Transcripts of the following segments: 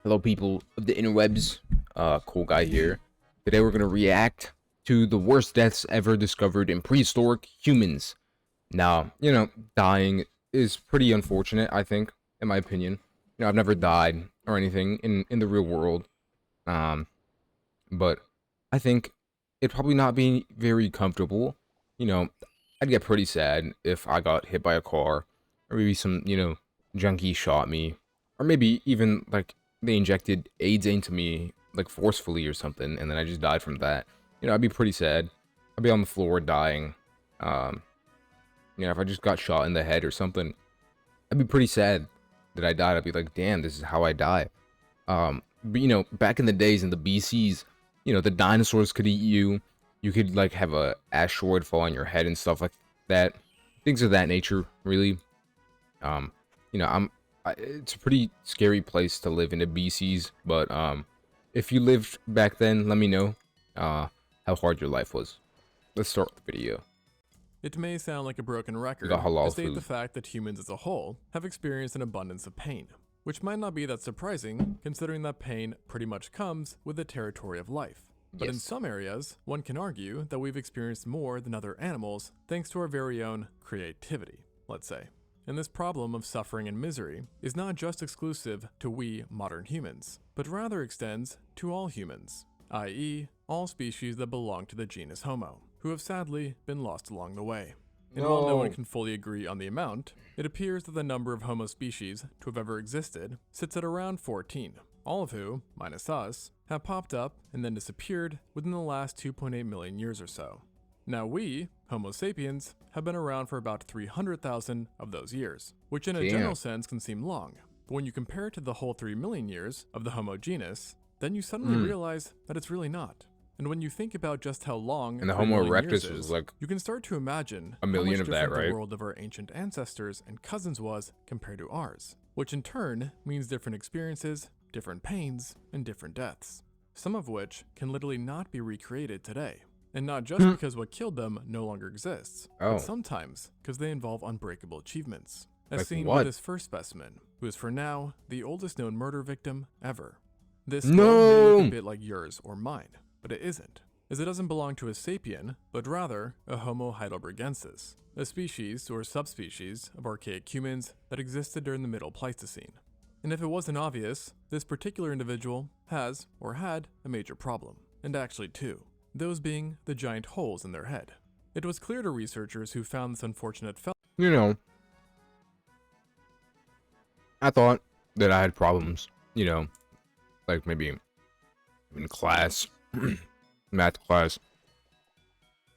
Hello, people of the interwebs. Cool guy here. Today we're gonna react to the worst deaths ever discovered in prehistoric humans. Now, dying is pretty unfortunate, I think, in my opinion. I've never died or anything in the real world. Um, but I think it'd probably not be very comfortable. You know, I'd get pretty sad if I got hit by a car, or maybe some, junkie shot me, or maybe even like they injected AIDS into me like forcefully or something, and then I just died from that. I'd be pretty sad. I'd be on the floor dying. Um, if I just got shot in the head or something, I'd be pretty sad that I died. I'd be like, damn, this is how I die. But back in the days in the BCs, the dinosaurs could eat you. You could like have a asteroid fall on your head and stuff like that. Things of that nature, really. Um, it's a pretty scary place to live in the BCs, but if you lived back then, let me know how hard your life was. Let's start the video. It may sound like a broken record got halal to state food. the fact that humans as a whole have experienced an abundance of pain, which might not be that surprising considering that pain pretty much comes with the territory of life. But in some areas, one can argue that we've experienced more than other animals thanks to our very own creativity, let's say. And this problem of suffering and misery is not just exclusive to we modern humans, but rather extends to all humans, i.e., all species that belong to the genus Homo, who have sadly been lost along the way. And while no one can fully agree on the amount, it appears that the number of Homo species to have ever existed sits at around 14, all of who, minus us, have popped up and then disappeared within the last 2.8 million years or so. Now we, Homo sapiens, have been around for about 300,000 of those years, which in a general sense can seem long, but when you compare it to the whole 3 million years of the Homo genus, then you suddenly realize that it's really not. And when you think about just how long And the 3 Homo million years erectus was is, like you can start to imagine a million how much of that, different right? the world of our ancient ancestors and cousins was compared to ours, which in turn means different experiences, different pains, and different deaths, some of which can literally not be recreated today. And not just because what killed them no longer exists, but sometimes because they involve unbreakable achievements, as Like seen what? with this first specimen, who is for now the oldest known murder victim ever. This skull may No! look a bit like yours or mine, but it isn't, as it doesn't belong to a sapien, but rather a Homo heidelbergensis, a species or subspecies of archaic humans that existed during the Middle Pleistocene. And if it wasn't obvious, this particular individual has, or had, a major problem, and actually two, those being the giant holes in their head. It was clear to researchers who found this unfortunate I thought that I had problems, like maybe in class, math class,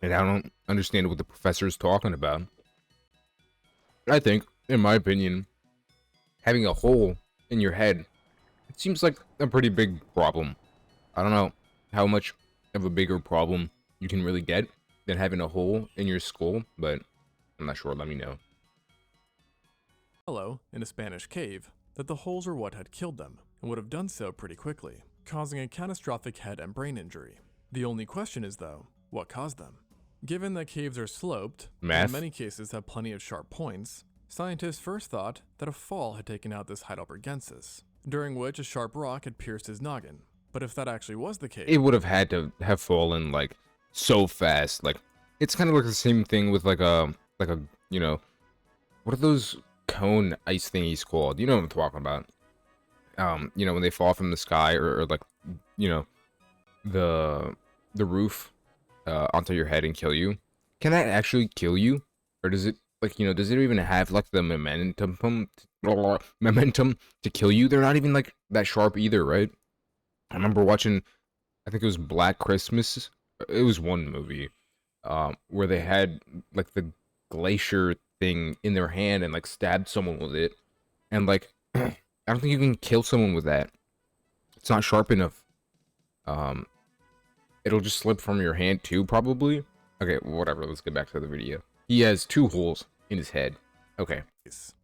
and I don't understand what the professor is talking about. I think, in my opinion, having a hole in your head, it seems like a pretty big problem. I don't know how much of a bigger problem you can really get than having a hole in your skull, but I'm not sure. Let me know. fellow in a Spanish cave that the holes were what had killed them, and would have done so pretty quickly, causing a catastrophic head and brain injury. The only question is, though, what caused them? Given that caves are sloped, and in many cases have plenty of sharp points, scientists first thought that a fall had taken out this heidelbergensis, during which a sharp rock had pierced his noggin. But if that actually was the case, It would have had to have fallen like so fast. Like it's kind of like the same thing with like a what are those cone ice thingies called? You know what I'm talking about. When they fall from the sky or like you know the roof onto your head and kill you. Can that actually kill you, or does it like does it even have like the momentum to kill you? They're not even like that sharp either, right? I remember watching, I think it was Black Christmas. It was one movie, where they had like the glacier thing in their hand and like stabbed someone with it, and like I don't think you can kill someone with that. It's not sharp enough. Um, it'll just slip from your hand too, probably. Okay, whatever. Let's get back to the video. He has 2 holes in his head. Okay.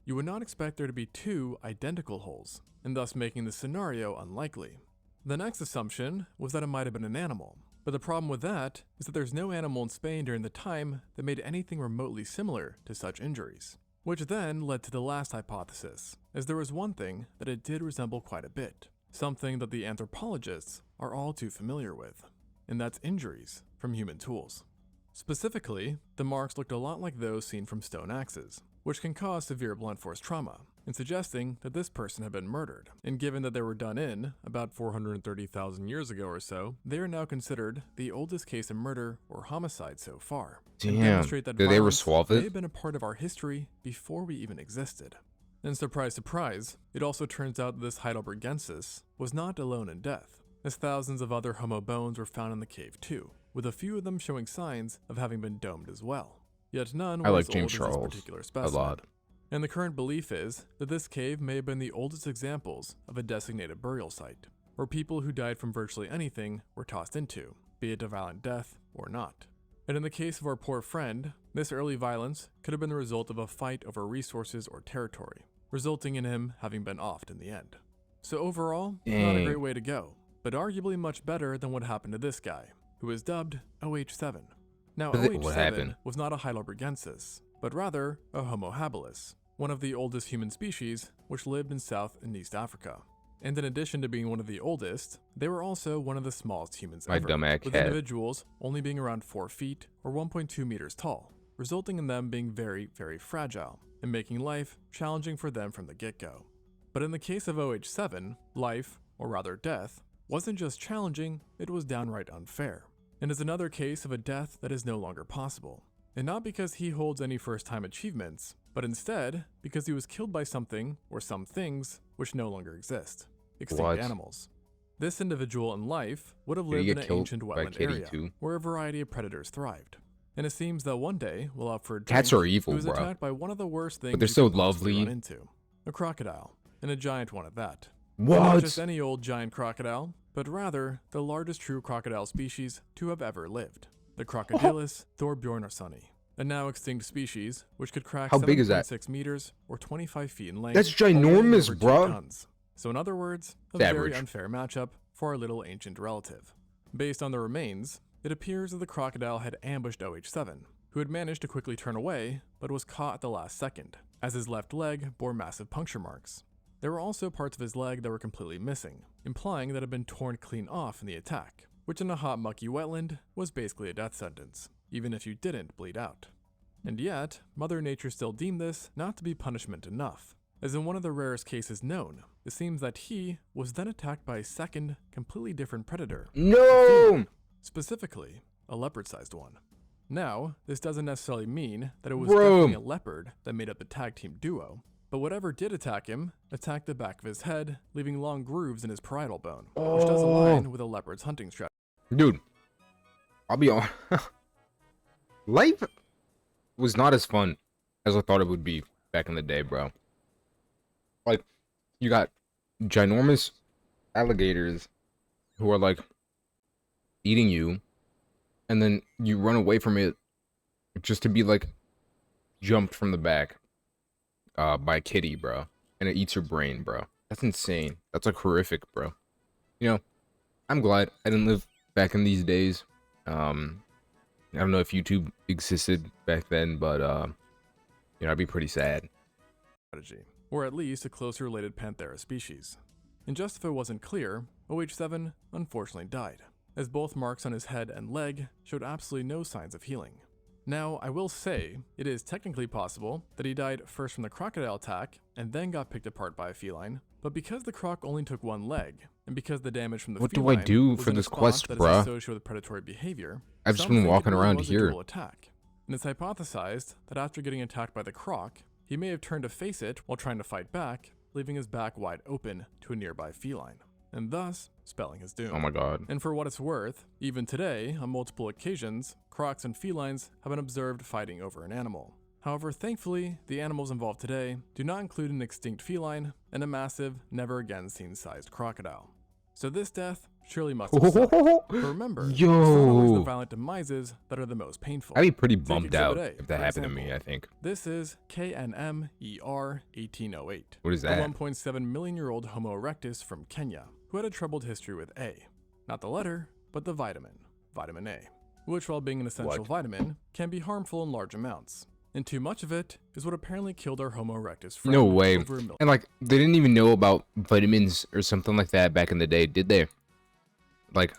you would not expect there to be 2 identical holes, and thus making the scenario unlikely. The next assumption was that it might have been an animal, but the problem with that is that there's no animal in Spain during the time that made anything remotely similar to such injuries. Which then led to the last hypothesis, as there was one thing that it did resemble quite a bit, something that the anthropologists are all too familiar with, and that's injuries from human tools. Specifically, the marks looked a lot like those seen from stone axes, which can cause severe blunt force trauma, and suggesting that this person had been murdered. And given that they were done in about 430,000 years ago or so, they are now considered the oldest case of murder or homicide so far. And Damn. demonstrate that Did they violence resolve may it? have been a part of our history before we even existed. And surprise, surprise, it also turns out that this Heidelbergensis was not alone in death, as thousands of other Homo bones were found in the cave too, with a few of them showing signs of having been domed as well. Yet none I were like as James old as this Charles particular a specimen. lot. And the current belief is that this cave may have been the oldest examples of a designated burial site, where people who died from virtually anything were tossed into, be it a violent death or not. And in the case of our poor friend, this early violence could have been the result of a fight over resources or territory, resulting in him having been offed in the end. So overall, not a great way to go, but arguably much better than what happened to this guy, who was dubbed OH7. Now, OH7 was not a Heidelbergensis, but rather a Homo habilis, one of the oldest human species which lived in South and East Africa. And in addition to being one of the oldest, they were also one of the smallest humans ever, with individuals only being around 4 feet or 1.2 meters tall, resulting in them being very, very fragile and making life challenging for them from the get-go. But in the case of OH7, life, or rather death, wasn't just challenging, it was downright unfair, and is another case of a death that is no longer possible. And not because he holds any first-time achievements, but instead because he was killed by something or some things which no longer exist. Extinct animals. This individual in life would have lived in an ancient wetland area where a variety of predators thrived. And it seems that one day, while out for a drink, cats are evil, he was bro. attacked by one of the worst things but they're so you could lovely. run into. A crocodile, and a giant one at that. What? And not just any old giant crocodile, but rather the largest true crocodile species to have ever lived. The Crocodylus thorbjornarssoni, a now extinct species which could crack 7.6 meters or 25 feet in length. That's ginormous, over 2 bro. tons. So in other words, a very unfair matchup for our little ancient relative. Based on the remains, it appears that the crocodile had ambushed OH7, who had managed to quickly turn away, but was caught at the last second, as his left leg bore massive puncture marks. There were also parts of his leg that were completely missing, implying that it had been torn clean off in the attack, which in a hot mucky wetland was basically a death sentence, even if you didn't bleed out. And yet, Mother Nature still deemed this not to be punishment enough, as in one of the rarest cases known, it seems that he was then attacked by a second, completely different predator. No! Specifically, a leopard-sized one. Now, this doesn't necessarily mean that it was definitely a leopard that made up the tag team duo, but whatever did attack him, attacked the back of his head, leaving long grooves in his parietal bone, which does align with a leopard's hunting strategy. Dude, I'll be honest. Life was not as fun as I thought it would be back in the day, bro. Like, you got ginormous alligators who are like eating you, and then you run away from it just to be like jumped from the back by a kitty, bro, and it eats your brain, bro. That's insane. That's like horrific, bro. You know, I'm glad I didn't live back in these days. I don't know if YouTube existed back then, but you know, I'd be pretty sad. Or at least a closely related Panthera species. And just if it wasn't clear, OH7 unfortunately died, as both marks on his head and leg showed absolutely no signs of healing. Now, I will say, it is technically possible that he died first from the crocodile attack and then got picked apart by a feline, but because the croc only took one leg, and because the damage from the feline What do I do was for in a this spot quest, that is bruh? associated with predatory behavior, I've just some been think walking it really around was a here. dual attack. And it's hypothesized that after getting attacked by the croc, he may have turned to face it while trying to fight back, leaving his back wide open to a nearby feline, and thus spelling his doom. Oh my god. And for what it's worth, even today, on multiple occasions, crocs and felines have been observed fighting over an animal. However, thankfully, the animals involved today do not include an extinct feline and a massive, never-again-seen-sized crocodile. So this death surely must have sucked. But remember, it's not always the violent demises that are the most painful. I'd be pretty bummed out A, if that happened to me, I think. This is KNMER 1808. What is that? A 1.7 million-year-old Homo erectus from Kenya, who had a troubled history with A. Not the letter, but the vitamin A, which while being an essential vitamin, can be harmful in large amounts. and too much of it is what apparently killed our Homo erectus friend. No way. Over a million. And like, they didn't even know about vitamins or something like that back in the day, did they? Like,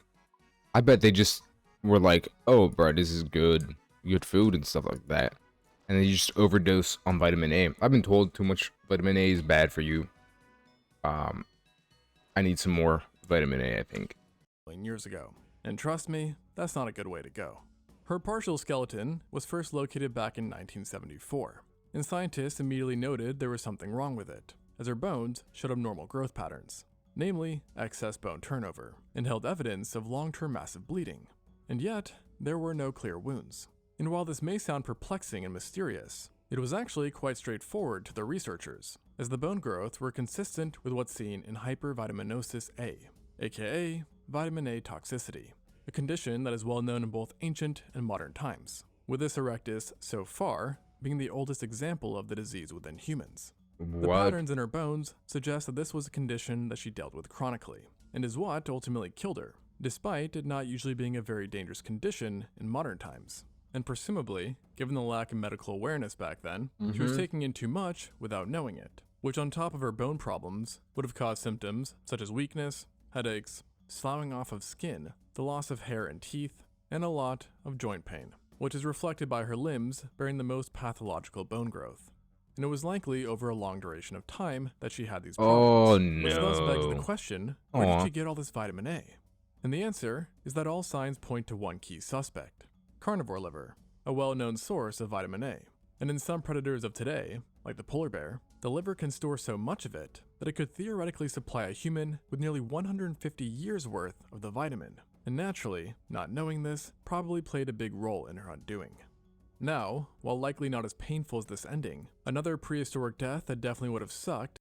I bet they just were like, oh, bro, this is good food and stuff like that. And they just overdose on vitamin A. I've been told too much vitamin A is bad for you. I need some more vitamin A, I think. Years ago. And trust me, that's not a good way to go. Her partial skeleton was first located back in 1974, and scientists immediately noted there was something wrong with it, as her bones showed abnormal growth patterns, namely excess bone turnover, and held evidence of long-term massive bleeding. And yet, there were no clear wounds. And while this may sound perplexing and mysterious, it was actually quite straightforward to the researchers, as the bone growth were consistent with what's seen in hypervitaminosis A, aka vitamin A toxicity, a condition that is well known in both ancient and modern times, with this erectus so far being the oldest example of the disease within humans. The patterns in her bones suggest that this was a condition that she dealt with chronically, and is what ultimately killed her, despite it not usually being a very dangerous condition in modern times. And presumably, given the lack of medical awareness back then, she was taking in too much without knowing it, which on top of her bone problems would have caused symptoms such as weakness, headaches, sloughing off of skin, the loss of hair and teeth, and a lot of joint pain, which is reflected by her limbs bearing the most pathological bone growth. And it was likely over a long duration of time that she had these problems, which thus begs the question, where did she get all this vitamin A? And the answer is that all signs point to one key suspect: carnivore liver, a well-known source of vitamin A. And in some predators of today, like the polar bear, the liver can store so much of it that it could theoretically supply a human with nearly 150 years worth of the vitamin. And naturally, not knowing this probably played a big role in her undoing. Now, while likely not as painful as this ending, another prehistoric death that definitely would have sucked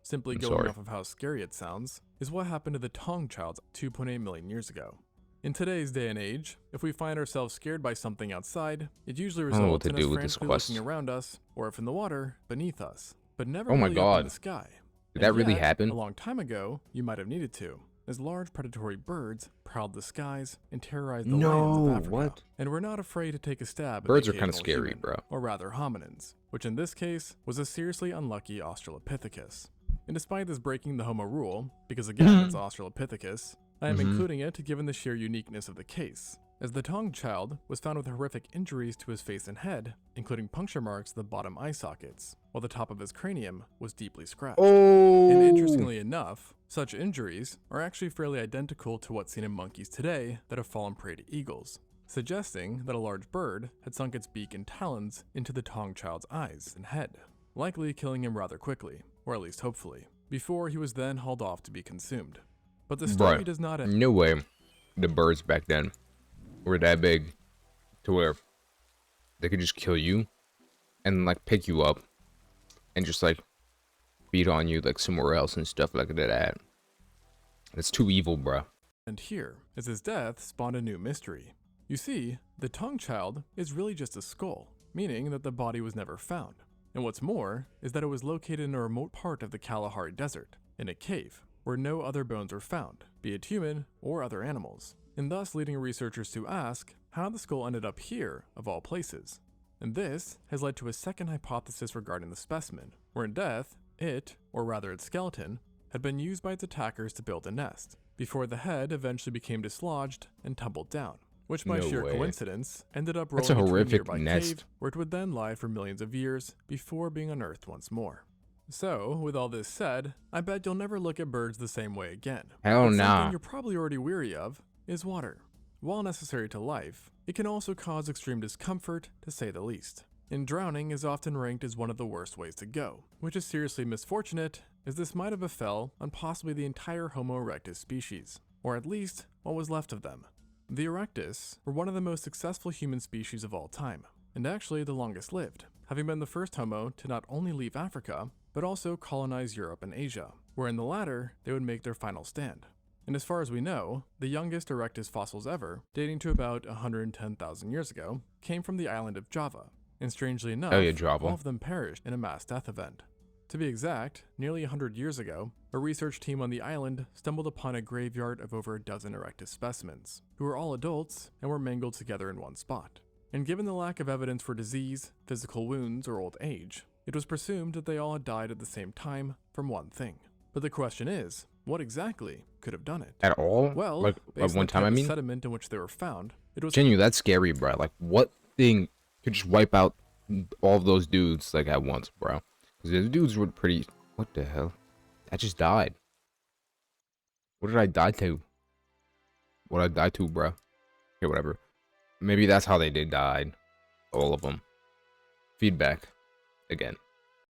simply going off of how scary it sounds, is what happened to the Tong Childs 2.8 million years ago. In today's day and age, if we find ourselves scared by something outside, it usually results in us frantically looking around us, or if in the water, beneath us, but never really up in the sky. Did that really happen? A long time ago, you might have needed to, as large predatory birds prowled the skies and terrorized the lions of Africa. And we're not afraid to take a stab at birds are kind of scary, human, bro. Or rather hominins, which in this case was a seriously unlucky Australopithecus. And despite this breaking the Homo rule, because again it's Australopithecus, I am including it given the sheer uniqueness of the case, as the Tong child was found with horrific injuries to his face and head, including puncture marks in the bottom eye sockets, while the top of his cranium was deeply scratched. And interestingly enough, such injuries are actually fairly identical to what's seen in monkeys today that have fallen prey to eagles, suggesting that a large bird had sunk its beak and talons into the Tong child's eyes and head, likely killing him rather quickly, or at least hopefully, before he was then hauled off to be consumed. But the story does not end. No way the birds back then were that big to where they could just kill you and like pick you up and just like beat on you like somewhere else and stuff like that. It's too evil, bro. And here, as his death spawned a new mystery. You see, the Tong child is really just a skull, meaning that the body was never found. And what's more is that it was located in a remote part of the Kalahari Desert, in a cave, where no other bones were found, be it human or other animals, and thus leading researchers to ask how the skull ended up here, of all places. And this has led to a second hypothesis regarding the specimen, where in death, it, or rather its skeleton, had been used by its attackers to build a nest, before the head eventually became dislodged and tumbled down, which by sheer coincidence ended up rolling into a nearby cave, where it would then lie for millions of years before being unearthed once more. So, with all this said, I bet you'll never look at birds the same way again. Hell nah. Something you're probably already weary of is water. While necessary to life, it can also cause extreme discomfort, to say the least. And drowning is often ranked as one of the worst ways to go, which is seriously misfortunate, as this might have befell on possibly the entire Homo erectus species, or at least what was left of them. The erectus were one of the most successful human species of all time, and actually the longest lived, having been the first Homo to not only leave Africa, but also colonize Europe and Asia, where in the latter they would make their final stand. And as far as we know, the youngest erectus fossils ever, dating to about 110,000 years ago, came from the island of Java, and strangely enough, all of them perished in a mass death event. To be exact, nearly 100 years ago, a research team on the island stumbled upon a graveyard of over a dozen erectus specimens, who were all adults and were mangled together in one spot. And given the lack of evidence for disease, physical wounds, or old age, it was presumed that they all had died at the same time from one thing. But the question is, what exactly could have done it? At all? Well, like based on one the time, type I of mean? sediment in which they were found, it was Genuine, that's scary, bro. Like, what thing could just wipe out all of those dudes, like, at once, bro? Because the dudes were pretty... What the hell? I just died. What did I die to? What did I die to, bro? Okay, whatever. Maybe that's how they did died. All of them. Feedback. Again.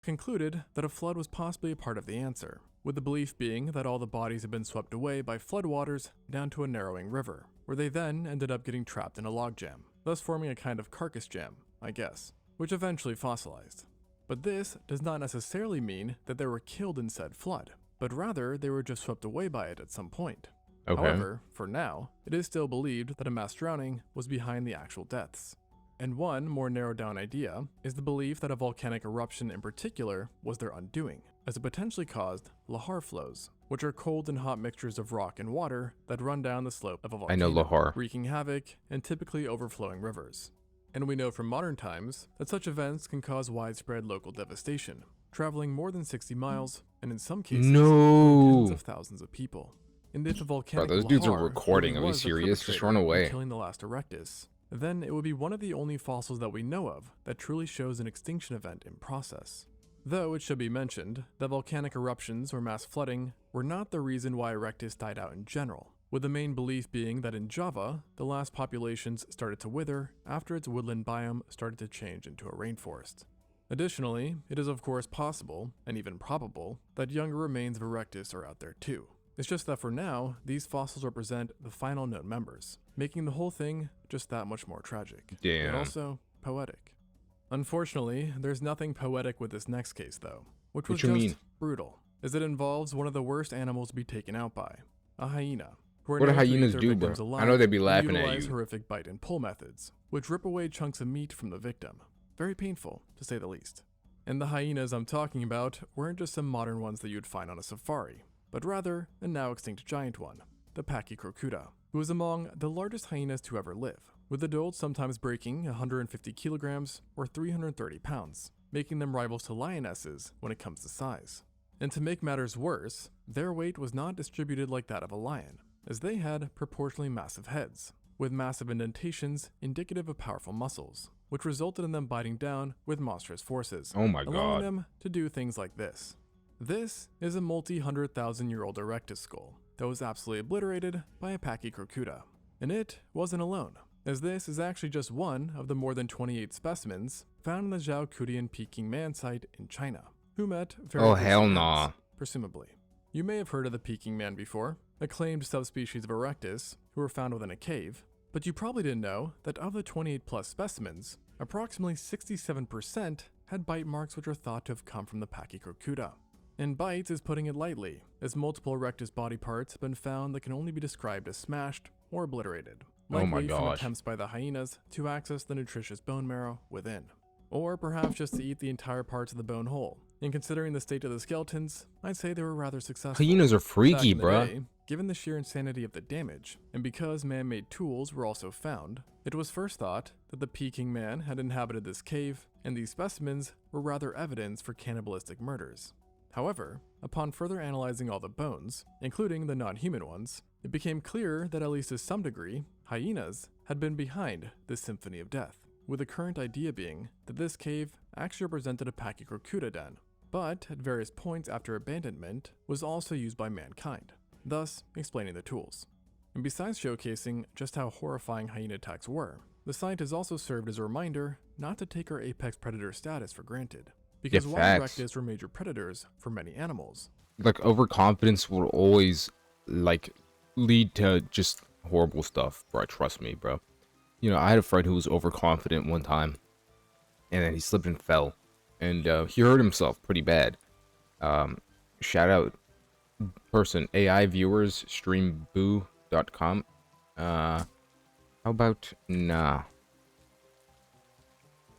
concluded that a flood was possibly a part of the answer, with the belief being that all the bodies had been swept away by floodwaters down to a narrowing river, where they then ended up getting trapped in a logjam, thus forming a kind of carcass jam, I guess, which eventually fossilized. But this does not necessarily mean that they were killed in said flood, but rather they were just swept away by it at some point. Okay. However, for now, it is still believed that a mass drowning was behind the actual deaths. And one more narrowed down idea is the belief that a volcanic eruption in particular was their undoing, as it potentially caused lahar flows, which are cold and hot mixtures of rock and water that run down the slope of a volcano, I know lahar. wreaking havoc and typically overflowing rivers. And we know from modern times that such events can cause widespread local devastation, traveling more than 60 miles, and in some cases, No. tens of thousands of people. And if the volcanic Bro, those dudes are lahar recording. really Are you was the serious? Just perpetrator run in away. killing the last erectus, then it would be one of the only fossils that we know of that truly shows an extinction event in process. Though it should be mentioned that volcanic eruptions or mass flooding were not the reason why erectus died out in general, with the main belief being that in Java, the last populations started to wither after its woodland biome started to change into a rainforest. Additionally, it is of course possible, and even probable, that younger remains of erectus are out there too. It's just that for now, these fossils represent the final known members, making the whole thing just that much more tragic. Damn. And also poetic. Unfortunately, there's nothing poetic with this next case though, which was What you just mean? brutal, as it involves one of the worst animals to be taken out by, a hyena. Who are What do known to eat hyenas their do, victims bro? I alive know they'd be and laughing at utilize you. horrific bite and pull methods, which rip away chunks of meat from the victim. Very painful, to say the least. And the hyenas I'm talking about weren't just some modern ones that you'd find on a safari, but rather a now extinct giant one, the Pachycrocuta, who is among the largest hyenas to ever live, with adults sometimes breaking 150 kilograms or 330 pounds, making them rivals to lionesses when it comes to size. And to make matters worse, their weight was not distributed like that of a lion, as they had proportionally massive heads, with massive indentations indicative of powerful muscles, which resulted in them biting down with monstrous forces, Oh my allowing god. them to do things like this. This is a multi-100,000-year-old erectus skull that was absolutely obliterated by a Pachycrocuta. And it wasn't alone, as this is actually just one of the more than 28 specimens found in the Zhaokutian Peking Man site in China, who met very Oh, gruesome hell ends, nah. presumably. You may have heard of the Peking Man before, a claimed subspecies of erectus who were found within a cave, but you probably didn't know that of the 28 plus specimens, approximately 67% had bite marks which are thought to have come from the Pachycrocuta. And bites is putting it lightly, as multiple erectus body parts have been found that can only be described as smashed or obliterated, Oh my likely from gosh. attempts by the hyenas to access the nutritious bone marrow within. Or perhaps just to eat the entire parts of the bone whole. And considering the state of the skeletons, I'd say they were rather successful. Hyenas are Back freaky, in the bruh. day, given the sheer insanity of the damage, and because man-made tools were also found, it was first thought that the Peking Man had inhabited this cave, and these specimens were rather evidence for cannibalistic murders. However, upon further analyzing all the bones, including the non-human ones, it became clear that at least to some degree, hyenas had been behind this symphony of death, with the current idea being that this cave actually represented a Pachycrocuta den, but at various points after abandonment was also used by mankind, thus explaining the tools. And besides showcasing just how horrifying hyena attacks were, the site has also served as a reminder not to take our apex predator status for granted. Because Yeah, while facts. erectus were major predators for many animals, Like, overconfidence will always, like, lead to just horrible stuff, bro. Trust me, bro. You know, I had a friend who was overconfident one time, and then he slipped and fell, and he hurt himself pretty bad. Shout out person AI viewers streamboo.com. How about nah?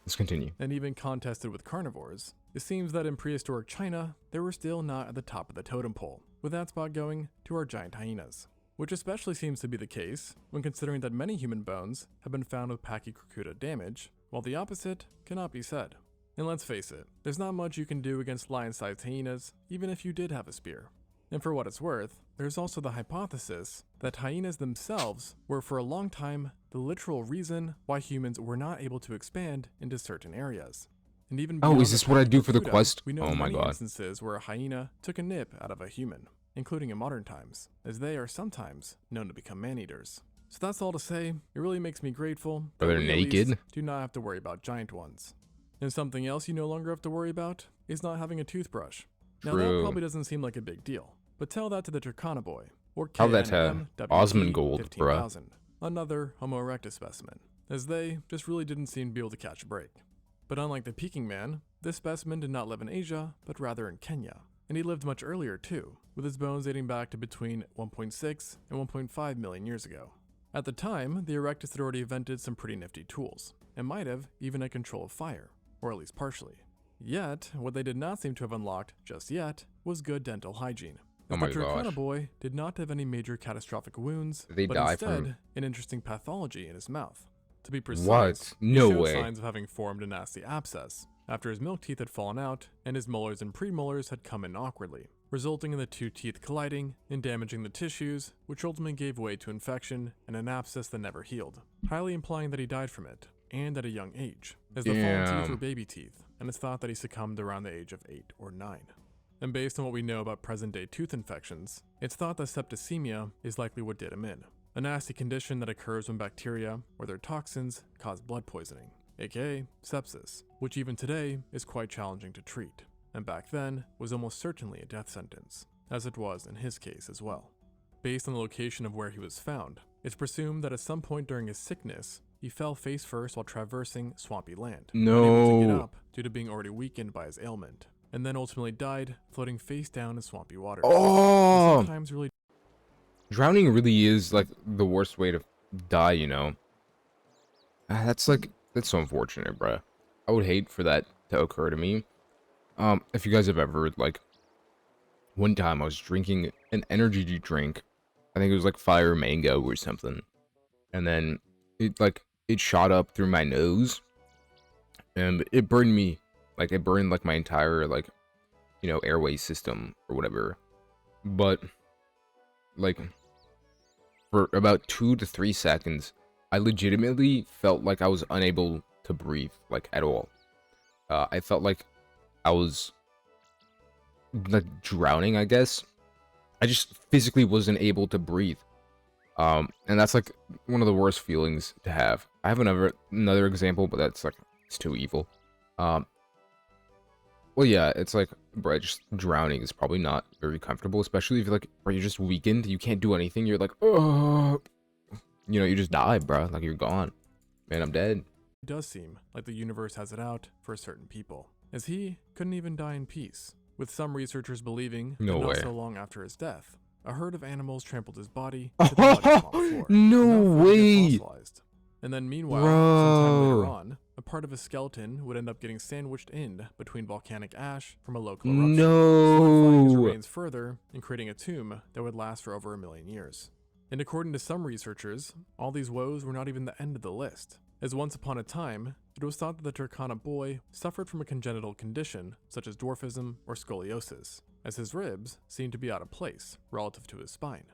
let's continue. and even contested with carnivores, it seems that in prehistoric China, they were still not at the top of the totem pole, with that spot going to our giant hyenas. Which especially seems to be the case when considering that many human bones have been found with Pachycrocuta damage, while the opposite cannot be said. And let's face it, there's not much you can do against lion-sized hyenas, even if you did have a spear. And for what it's worth, there's also the hypothesis that hyenas themselves were for a long time the literal reason why humans were not able to expand into certain areas. And even Oh, beyond is the this what I do for the Pachycrocuta, quest? we know Oh my many god. instances where a hyena took a nip out of a human, including in modern times, as they are sometimes known to become man-eaters. So that's all to say, it really makes me grateful that Are they we at least naked? do not have to worry about giant ones. And something else you no longer have to worry about is not having a toothbrush. Now that True. probably doesn't seem like a big deal, but tell that to the Turkana boy, or Tell that to Osmongold, bruh. 15,000, another Homo erectus specimen, as they just really didn't seem to be able to catch a break. But unlike the Peking man, this specimen did not live in Asia, but rather in Kenya. And he lived much earlier too, with his bones dating back to between 1.6 and 1.5 million years ago. At the time, the erectus had already invented some pretty nifty tools, and might have even had control of fire, or at least partially. Yet, what they did not seem to have unlocked just yet was good dental hygiene. Oh As my the Turkana gosh. boy did not have any major catastrophic wounds, Did they but die instead from- an interesting pathology in his mouth. To be precise, What? he No showed way. signs of having formed a nasty abscess after his milk teeth had fallen out and his molars and premolars had come in awkwardly, resulting in the two teeth colliding and damaging the tissues, which ultimately gave way to infection and an abscess that never healed, highly implying that he died from it, and at a young age, as the fallen teeth Damn. were baby teeth, and it's thought that he succumbed around the age of 8 or 9. And based on what we know about present-day tooth infections, it's thought that septicemia is likely what did him in, a nasty condition that occurs when bacteria or their toxins cause blood poisoning, aka sepsis, which even today is quite challenging to treat, and back then was almost certainly a death sentence, as it was in his case as well. Based on the location of where he was found, it's presumed that at some point during his sickness, he fell face first while traversing swampy land, unable to get No. up due to being already weakened by his ailment, and then ultimately died floating face down in swampy waters. And Oh, sometimes really drowning really is like the worst way to die, you know. That's so unfortunate, bruh. I would hate for that to occur to me. If you guys have ever like, one time I was drinking an energy drink, I think it was like fire mango or something, and then it shot up through my nose, and it burned me, like it burned like my entire like, you know, airway system or whatever. But like for about 2 to 3 seconds, I legitimately felt like I was unable to breathe, like at all. I felt like I was like drowning, I guess. I just physically wasn't able to breathe. And that's like one of the worst feelings to have. I have another example, but that's like, it's too evil. Well, yeah, it's like, bro, just drowning is probably not very comfortable, especially if you're like, bro, you're just weakened, you can't do anything, you're like, oh, you know, you just die, bro, like you're gone. Man, I'm dead. does seem like the universe has it out for certain people, as he couldn't even die in peace, with some researchers believing that No not way. so long after his death, a herd of animals trampled his body to the muddy swamp floor, No enough for him to get way. fossilized. And then meanwhile, sometime later Bro. on, a part of his skeleton would end up getting sandwiched in between volcanic ash from a local eruption, solidifying his No. remains further and creating a tomb that would last for over 1 million years. And according to some researchers, all these woes were not even the end of the list, as once upon a time, it was thought that the Turkana boy suffered from a congenital condition such as dwarfism or scoliosis, as his ribs seemed to be out of place relative to his spine.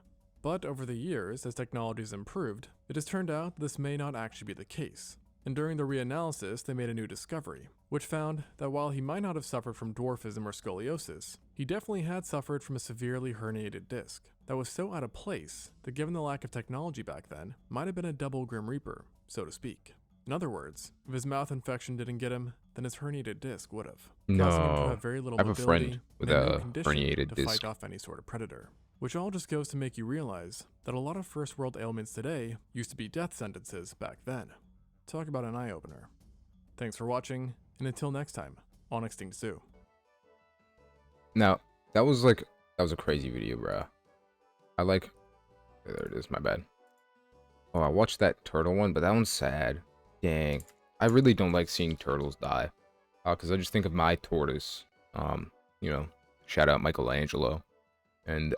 But over the years, as technology has improved, it has turned out that this may not actually be the case. And during the reanalysis, they made a new discovery, which found that while he might not have suffered from dwarfism or scoliosis, he definitely had suffered from a severely herniated disc that was so out of place that, given the lack of technology back then, might have been a double Grim Reaper, so to speak. In other words, if his mouth infection didn't get him, then his herniated disc would have, causing him to No. have very little I have a mobility friend with and no a condition herniated to disc. fight off any sort of predator. Which all just goes to make you realize that a lot of first world ailments today used to be death sentences back then. Talk about an eye-opener. Thanks for watching, and until next time, on Extinct Zoo. Now, that was a crazy video, bro. I like, there it is, my bad. Oh, I watched that turtle one, but that one's sad. Dang. I really don't like seeing turtles die. Because I just think of my tortoise. You know, shout out Michelangelo. And,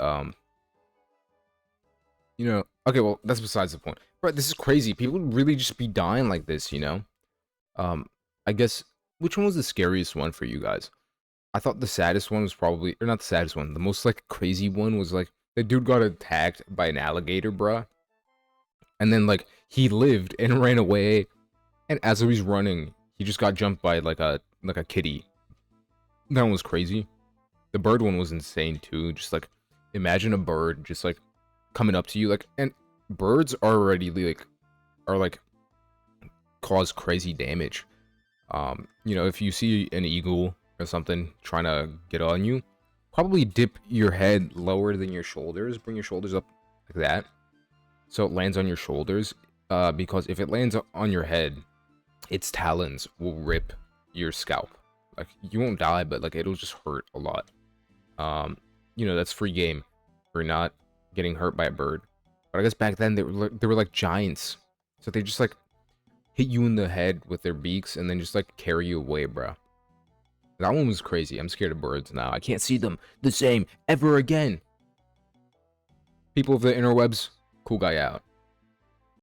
you know, okay, well, that's besides the point. But this is crazy. People would really just be dying like this, you know? Um, I guess, which one was the scariest one for you guys? I thought the saddest one was probably, or not the saddest one, the most, like, crazy one was, like, the dude got attacked by an alligator, bruh. And then, like, he lived and ran away. And as he was running, he just got jumped by, like a kitty. That one was crazy. The bird one was insane, too. Just, like, imagine a bird just, like, coming up to you, like, and birds are already like cause crazy damage. You know, if you see an eagle or something trying to get on you, probably dip your head lower than your shoulders, bring your shoulders up like that, so it lands on your shoulders. Because if it lands on your head, its talons will rip your scalp. Like, you won't die, but like it'll just hurt a lot. You know, that's free game for not getting hurt by a bird. But I guess back then they were like giants, so they just like hit you in the head with their beaks and then just like carry you away, bro. That one was crazy. I'm scared of birds now. I can't see them the same ever again. People of the interwebs, cool guy out.